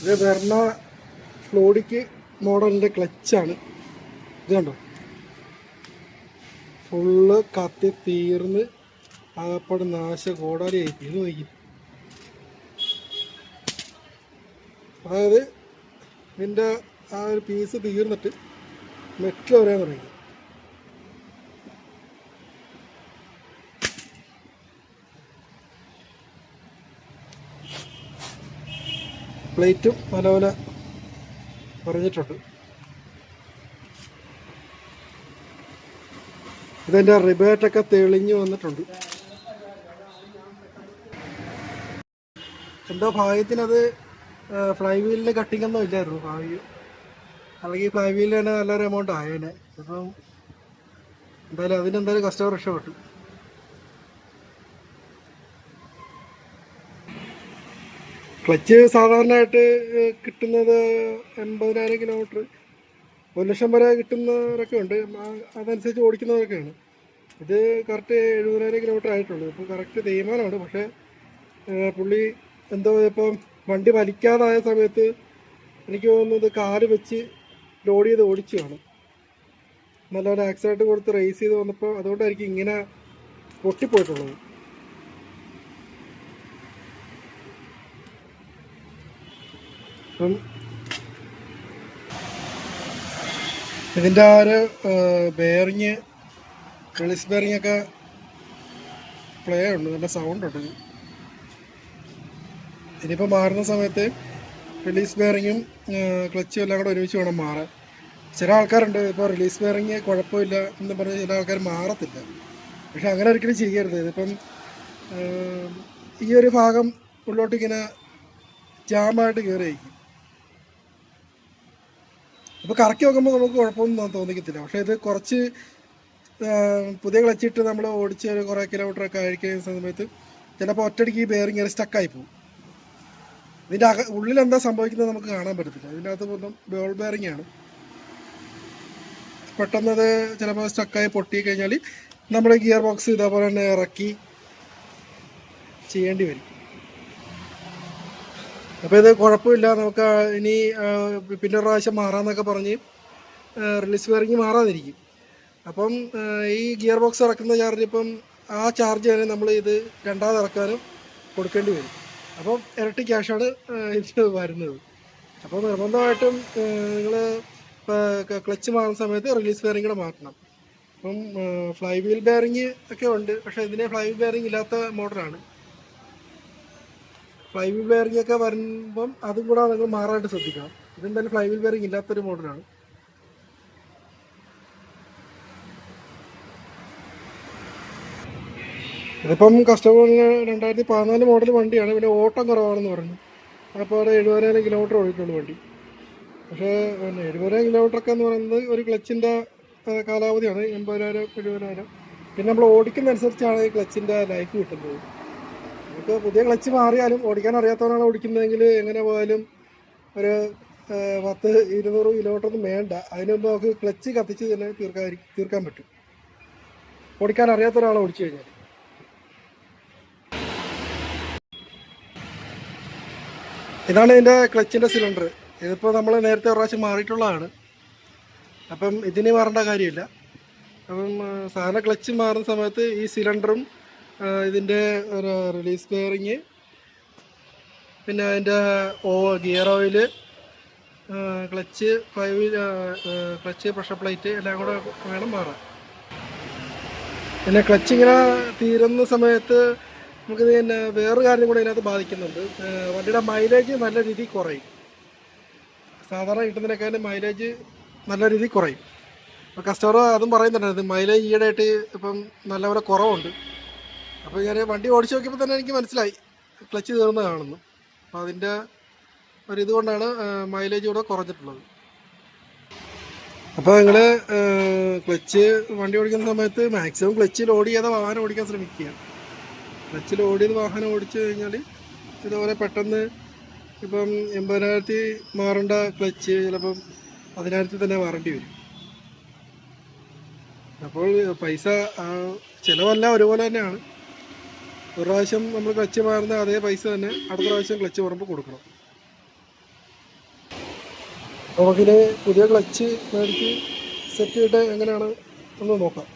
ഇത് വെർണ ഫ്ലോഡിക്ക് മോഡലിൻ്റെ ക്ലച്ചാണ്. ഇത് കണ്ടോ, ഫുള്ള് കത്തി തീർന്ന് ആകപ്പാട് നാശ കോടാലിയായി. ഇത് നോക്കി, അതായത് ഇതിൻ്റെ ആ ഒരു പീസ് തീർന്നിട്ട് മെറ്റൽ വരാൻ തുടങ്ങി. പ്ലേറ്റും നല്ലപോലെ പറഞ്ഞിട്ടുണ്ട്. ഇതിൻ്റെ റിബേറ്റൊക്കെ തെളിഞ്ഞു വന്നിട്ടുണ്ട്. എന്തോ ഭാഗ്യത്തിനത് ഫ്ലൈ വീലിൻ്റെ കട്ടിങ്ങൊന്നും ഇല്ലായിരുന്നു. ഭാഗ്യം, അല്ലെങ്കിൽ ഫ്ലൈ വീലിന് തന്നെ നല്ലൊരു എമൗണ്ട് ആയേനെ. അപ്പം എന്തായാലും അതിനെന്തായാലും കസ്റ്റമർ രക്ഷപ്പെട്ടു. ക്ലച്ച് സാധാരണയായിട്ട് കിട്ടുന്നത് 80,000 കിലോമീറ്റർ, 1,00,000 വരെ കിട്ടുന്നവരൊക്കെ ഉണ്ട്. അതനുസരിച്ച് ഓടിക്കുന്നവരൊക്കെയാണ്. ഇത് കറക്റ്റ് 70,000 കിലോമീറ്റർ ആയിട്ടുള്ളൂ. ഇപ്പോൾ കറക്റ്റ് തീരുമാനമാണ്. പക്ഷേ പുള്ളി എന്തോ ഇപ്പം വണ്ടി വലിക്കാതായ സമയത്ത് എനിക്ക് തോന്നുന്നത് കാല് വെച്ച് ലോഡ് ചെയ്ത് ഓടിച്ചു കാണും. നല്ലൊരു ആക്സിഡൻറ്റ് കൊടുത്ത് റേസ് ചെയ്ത് വന്നപ്പോൾ അതുകൊണ്ടായിരിക്കും ഇങ്ങനെ പൊട്ടിപ്പോയിട്ടുള്ളത്. അപ്പം ഇതിൻ്റെ ആ ഒരു ബെയറിങ്, റിലീസ് ബെയറിങ്ങൊക്കെ പ്ലേ ഉണ്ട്, നല്ല സൗണ്ട് ഉണ്ട്. ഇനിയിപ്പോൾ മാറുന്ന സമയത്ത് റിലീസ് ബെയറിങ്ങും ക്ലച്ചും എല്ലാം കൂടെ ഒരുമിച്ച് വേണം മാറാൻ. ചില ആൾക്കാരുണ്ട് ഇപ്പോൾ റിലീസ് ബെയറിങ് കുഴപ്പമില്ല എന്ന് പറഞ്ഞ് ചില ആൾക്കാർ മാറത്തില്ല. പക്ഷെ അങ്ങനെ ഒരിക്കലും ചെയ്യരുത്. ഇതിപ്പം ഈ ഒരു ഭാഗം ഉള്ളോട്ടിങ്ങനെ ജാമായിട്ട് കയറിയിരിക്കും. അപ്പോൾ കറക്കി നോക്കുമ്പോൾ നമുക്ക് കുഴപ്പമൊന്നും തോന്നിക്കത്തില്ല. പക്ഷേ ഇത് കുറച്ച് പുതിയ ക്ലച്ചിട്ട് നമ്മൾ ഓടിച്ച് ഒരു കുറേ കിലോമീറ്ററൊക്കെ അഴിക്കുന്ന സമയത്ത് ചിലപ്പോൾ ഒറ്റയടിക്ക് ഈ ബെയറിങ് ഇങ്ങനെ സ്റ്റക്കായി പോകും. ഇതിൻ്റെ ഉള്ളിൽ എന്താ സംഭവിക്കുന്നത് നമുക്ക് കാണാൻ പറ്റത്തില്ല. ഇതിൻ്റെ അകത്ത് മൊത്തം ബോൾ ബെയറിങ് ആണ്. പെട്ടെന്നത് ചിലപ്പോൾ സ്റ്റക്കായി പൊട്ടി കഴിഞ്ഞാൽ നമ്മൾ ഗിയർ ബോക്സ് ഇതേപോലെ തന്നെ ഇറക്കി ചെയ്യേണ്ടി വരും. അപ്പോൾ ഇത് കുഴപ്പമില്ല, നമുക്ക് ഇനി പിന്നെ ഒരു പ്രാവശ്യം മാറാമെന്നൊക്കെ പറഞ്ഞ് റിലീസ് ബെയറിങ് മാറാതിരിക്കും. അപ്പം ഈ ഗിയർ ബോക്സ് ഇറക്കുന്ന ചാർജ് ഇപ്പം ആ ചാർജ് തന്നെ നമ്മൾ ഇത് രണ്ടാമത് ഇറക്കാനും കൊടുക്കേണ്ടി വരും. അപ്പം ഇരട്ടി ക്യാഷാണ് ഇത് വരുന്നത്. അപ്പോൾ നിർബന്ധമായിട്ടും നിങ്ങൾ ക്ലച്ച് മാറുന്ന സമയത്ത് റിലീസ് ബെയറിങ് കൂടെ മാറ്റണം. അപ്പം ഫ്ലൈ വീൽ ബെയറിങ് ഒക്കെ ഉണ്ട്, പക്ഷേ ഇതിന് ഫ്ലൈ വീൽ ബെയറിങ് ഇല്ലാത്ത മോഡലാണ്. ഫ്ലൈ വീൽ ബെയറിംഗ് ഒക്കെ വരുമ്പം അതും കൂടെ നിങ്ങൾ മാറാനായിട്ട് ശ്രദ്ധിക്കണം. ഇതെന്തായാലും ഫ്ലൈ വീൽ ബെയറിംഗ് ഇല്ലാത്തൊരു മോഡലാണ്. ഇതിപ്പം കസ്റ്റമറിന് 2014 മോഡൽ വണ്ടിയാണ്. പിന്നെ ഓട്ടം കുറവാണെന്ന് പറഞ്ഞു. അപ്പോൾ അവിടെ 70,000 കിലോമീറ്റർ ഓടിയിട്ടുള്ളൂ വണ്ടി. പക്ഷേ 70,000 കിലോമീറ്ററൊക്കെ എന്ന് പറയുന്നത് ഒരു ക്ലച്ചിൻ്റെ കാലാവധിയാണ്. 80,000 70,000. പിന്നെ നമ്മൾ ഓടിക്കുന്നതനുസരിച്ചാണ് ഈ ക്ലച്ചിൻ്റെ ലൈഫ് കിട്ടുന്നത്. നമുക്ക് പുതിയ ക്ലച്ച് മാറിയാലും ഓടിക്കാൻ അറിയാത്തവരാണ് ഓടിക്കുന്നതെങ്കിൽ എങ്ങനെ പോയാലും ഒരു 10-200 കിലോമീറ്റർ ഒന്നും വേണ്ട. അതിന് മുമ്പ് നമുക്ക് ക്ലച്ച് കത്തിച്ച് തന്നെ തീർക്കാൻ പറ്റും, ഓടിക്കാൻ അറിയാത്ത ഒരാളെ ഓടിച്ചു കഴിഞ്ഞാൽ. ഇതാണ് ഇതിൻ്റെ ക്ലച്ചിൻ്റെ സിലിണ്ടർ. ഇതിപ്പോൾ നമ്മൾ നേരത്തെ ഒരു പ്രാവശ്യം മാറിയിട്ടുള്ളതാണ്. അപ്പം ഇതിന് മാറേണ്ട കാര്യമില്ല. അപ്പം സാധാരണ ക്ലച്ച് മാറുന്ന സമയത്ത് ഈ സിലിണ്ടറും ഇതിൻ്റെ ഒരു റിലീസ് ബെയറിങ്, പിന്നെ അതിൻ്റെ gear oil, clutch clutch pressure plate എല്ലാം കൂടെ വേണം മാറാൻ. പിന്നെ ക്ലച്ച് ഇങ്ങനെ തീരുന്ന സമയത്ത് നമുക്കിത് പിന്നെ വേറൊരു കാര്യം കൂടെ ഇതിനകത്ത് ബാധിക്കുന്നുണ്ട്. വണ്ടിയുടെ മൈലേജ് നല്ല രീതിയിൽ കുറയും. സാധാരണ കിട്ടുന്നതിനേക്കാളും മൈലേജ് നല്ല രീതിയിൽ കുറയും. അപ്പോൾ കസ്റ്റമർ അതും പറയുന്നുണ്ടായിരുന്നു, മൈലേജ് ഈയിടെയായിട്ട് ഇപ്പം നല്ലപോലെ കുറവുണ്ട്. അപ്പോൾ ഞാൻ വണ്ടി ഓടിച്ച് നോക്കിയപ്പോൾ തന്നെ എനിക്ക് മനസ്സിലായി ക്ലച്ച് തീർന്ന് കാണുന്നു. അപ്പോൾ അതിൻ്റെ ഒരിതുകൊണ്ടാണ് മൈലേജ് കൂടെ കുറഞ്ഞിട്ടുള്ളത്. അപ്പോൾ നിങ്ങൾ ക്ലച്ച് വണ്ടി ഓടിക്കുന്ന സമയത്ത് മാക്സിമം ക്ലച്ച് ലോഡ് ചെയ്യാതെ വാഹനം ഓടിക്കാൻ ശ്രമിക്കുക. ക്ലച്ച് ലോഡ് ചെയ്ത് വാഹനം ഓടിച്ചു കഴിഞ്ഞാൽ ഇതുപോലെ പെട്ടെന്ന് ഇപ്പം 80,000 മാറേണ്ട ക്ലച്ച് ചിലപ്പം 10,000 തന്നെ മാറേണ്ടി വരും. അപ്പോൾ പൈസ ചിലവെല്ലാം ഒരുപോലെ തന്നെയാണ്. ഒരു പ്രാവശ്യം നമ്മൾ ക്ലച്ച് മാറുന്ന അതേ പൈസ തന്നെ അടുത്ത പ്രാവശ്യം ക്ലച്ച് മാറുമ്പോൾ കൊടുക്കണം. നമുക്കിനി പുതിയ ക്ലച്ച് മേടിച്ച് സെറ്റ് ചെയ്തിട്ട് എങ്ങനെയാണ് ഒന്ന് നോക്കാം.